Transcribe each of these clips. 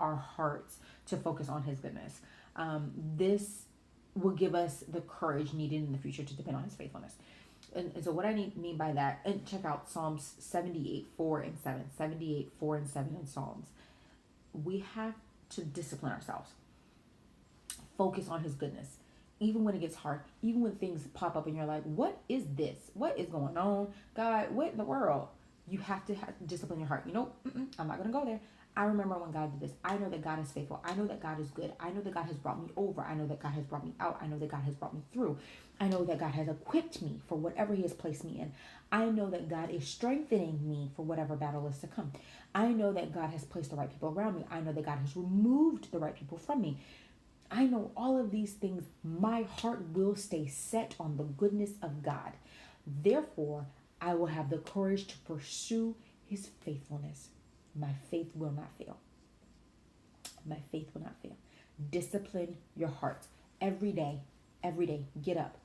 our hearts to focus on his goodness. This will give us the courage needed in the future to depend on his faithfulness. And so what I mean by that, and check out Psalms 78, 4 and 7, 78, 4 and 7 in Psalms. We have to discipline ourselves. Focus on his goodness. Even when it gets hard, even when things pop up and you're like, what is this? What is going on? God, what in the world? You have to discipline your heart. I'm not going to go there. I remember when God did this. I know that God is faithful. I know that God is good. I know that God has brought me over. I know that God has brought me out. I know that God has brought me through. I know that God has equipped me for whatever he has placed me in. I know that God is strengthening me for whatever battle is to come. I know that God has placed the right people around me. I know that God has removed the right people from me. I know all of these things. My heart will stay set on the goodness of God. Therefore, I will have the courage to pursue his faithfulness. My faith will not fail. My faith will not fail. Discipline your heart every day. Every day, get up.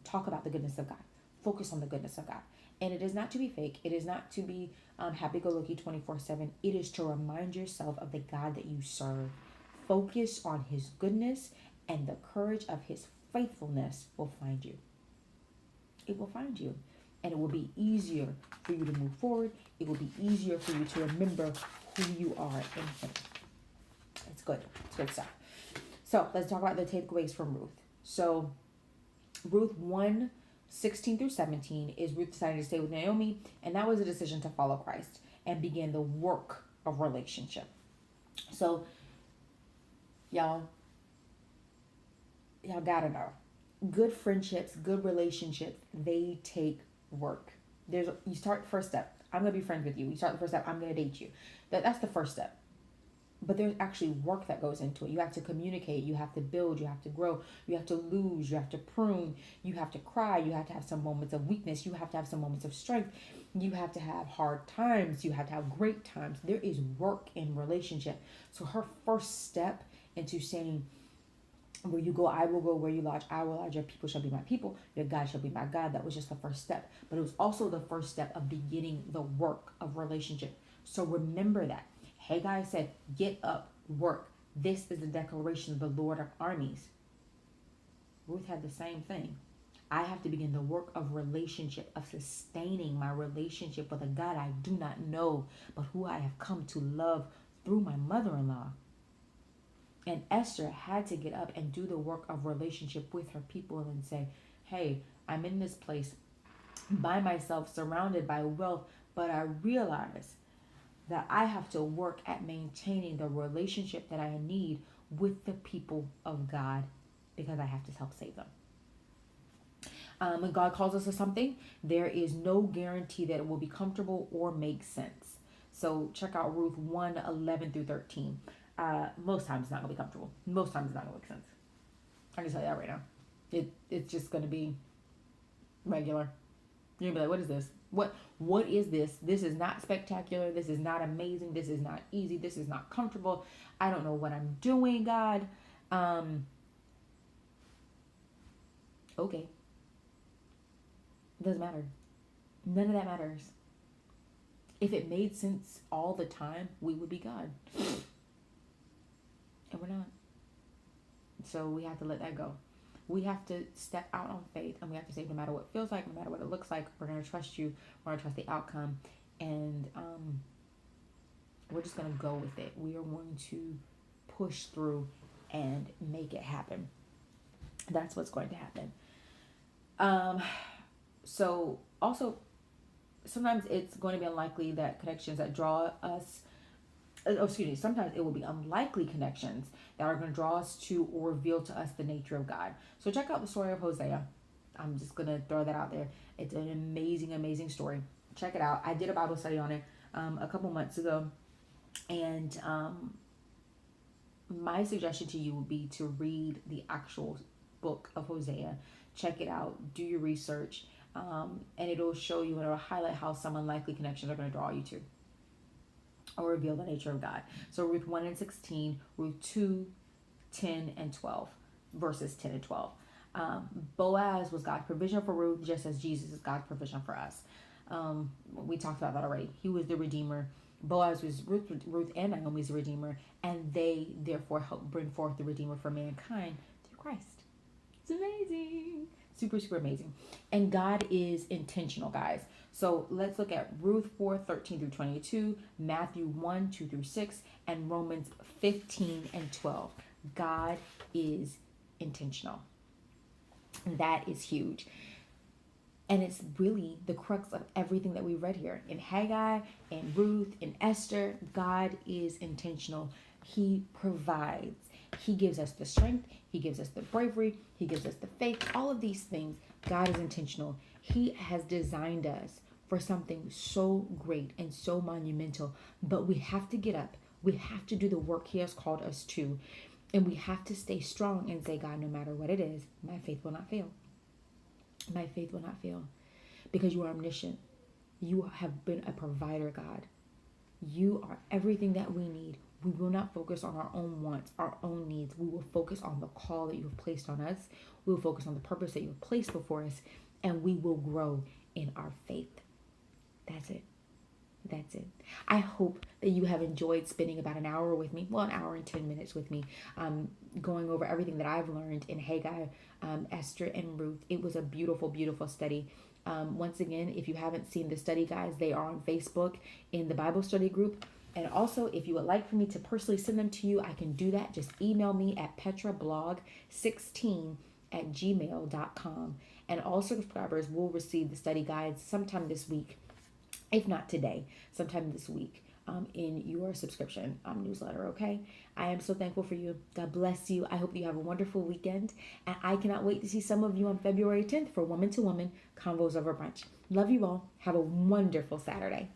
Talk about the goodness of God. Focus on the goodness of God. And it is not to be fake. It is not to be happy-go-lucky 24/7. It is to remind yourself of the God that you serve. Focus on his goodness, and the courage of his faithfulness will find you. It will find you. And it will be easier for you to move forward. It will be easier for you to remember who you are in him. It's good. It's good stuff. So let's talk about the takeaways from Ruth. So Ruth 1, 16 through 17 is Ruth decided to stay with Naomi, and that was a decision to follow Christ and begin the work of relationship. So y'all gotta know. Good friendships, good relationships, they take work. You start the first step. I'm gonna be friends with you. You start the first step. I'm gonna date you. That's the first step. But there's actually work that goes into it. You have to communicate. You have to build. You have to grow. You have to lose. You have to prune. You have to cry. You have to have some moments of weakness. You have to have some moments of strength. You have to have hard times. You have to have great times. There is work in relationship. So her first step into saying, where you go, I will go. Where you lodge, I will lodge. Your people shall be my people. Your God shall be my God. That was just the first step. But it was also the first step of beginning the work of relationship. So remember that. Haggai said, get up, work. This is the declaration of the Lord of armies. Ruth had the same thing. I have to begin the work of relationship, of sustaining my relationship with a God I do not know, but who I have come to love through my mother-in-law. And Esther had to get up and do the work of relationship with her people and say, hey, I'm in this place by myself, surrounded by wealth, but I realize that I have to work at maintaining the relationship that I need with the people of God, because I have to help save them. When God calls us to something, there is no guarantee that it will be comfortable or make sense. So check out Ruth 1, 11 through 13. Most times it's not going to be comfortable. Most times it's not going to make sense. I can tell you that right now. It's just going to be regular. You're going to be like, what is this? What is this? This is not spectacular. This is not amazing. This is not easy. This is not comfortable. I don't know what I'm doing, God. Okay. It doesn't matter. None of that matters. If it made sense all the time, we would be God. And we're not. So we have to let that go. We have to step out on faith, and we have to say, no matter what it feels like, no matter what it looks like, we're going to trust you. We're going to trust the outcome. And we're just going to go with it. We are going to push through and make it happen. That's what's going to happen. So also, sometimes it's going to be unlikely that connections that draw us, sometimes it will be unlikely connections that are going to draw us to or reveal to us the nature of God. So check out the story of Hosea. I'm just going to throw that out there. It's an amazing, amazing story. Check it out. I did a Bible study on it a couple months ago. And my suggestion to you would be to read the actual book of Hosea. Check it out. Do your research. And it'll show you, and it'll highlight how some unlikely connections are going to draw you to or reveal the nature of God. So Ruth 1 and 16, Ruth 2, 10 and 12, verses 10 and 12. Boaz was God's provision for Ruth, just as Jesus is God's provision for us. We talked about that already. He was the redeemer. Boaz was Ruth and Naomi's redeemer, and they therefore helped bring forth the redeemer for mankind through Christ. It's amazing. Super, super amazing. And God is intentional, guys. So let's look at Ruth 4:13 through 22, Matthew 1:2 through 6, and Romans 15 and 12. God is intentional. And that is huge. And it's really the crux of everything that we read here. In Haggai, in Ruth, in Esther, God is intentional. He provides. He gives us the strength. He gives us the bravery. He gives us the faith. All of these things, God is intentional. He has designed us for something so great and so monumental. But we have to get up. We have to do the work He has called us to. And we have to stay strong and say, God, no matter what it is, my faith will not fail. My faith will not fail, because you are omniscient. You have been a provider, God. You are everything that we need. We will not focus on our own wants, our own needs. We will focus on the call that you have placed on us. We will focus on the purpose that you have placed before us, and we will grow in our faith. That's it. That's it. I hope that you have enjoyed spending about an hour with me, well, an hour and 10 minutes with me, going over everything that I've learned in Haggai, Esther, and Ruth. It was a beautiful, beautiful study. Once again, if you haven't seen the study guides, they are on Facebook in the Bible study group. And also, if you would like for me to personally send them to you, I can do that. Just email me at petrablog16@gmail.com. And all subscribers will receive the study guides sometime this week. If not today, sometime this week, in your subscription newsletter, okay? I am so thankful for you. God bless you. I hope you have a wonderful weekend. And I cannot wait to see some of you on February 10th for Woman to Woman Convos Over Brunch. Love you all. Have a wonderful Saturday.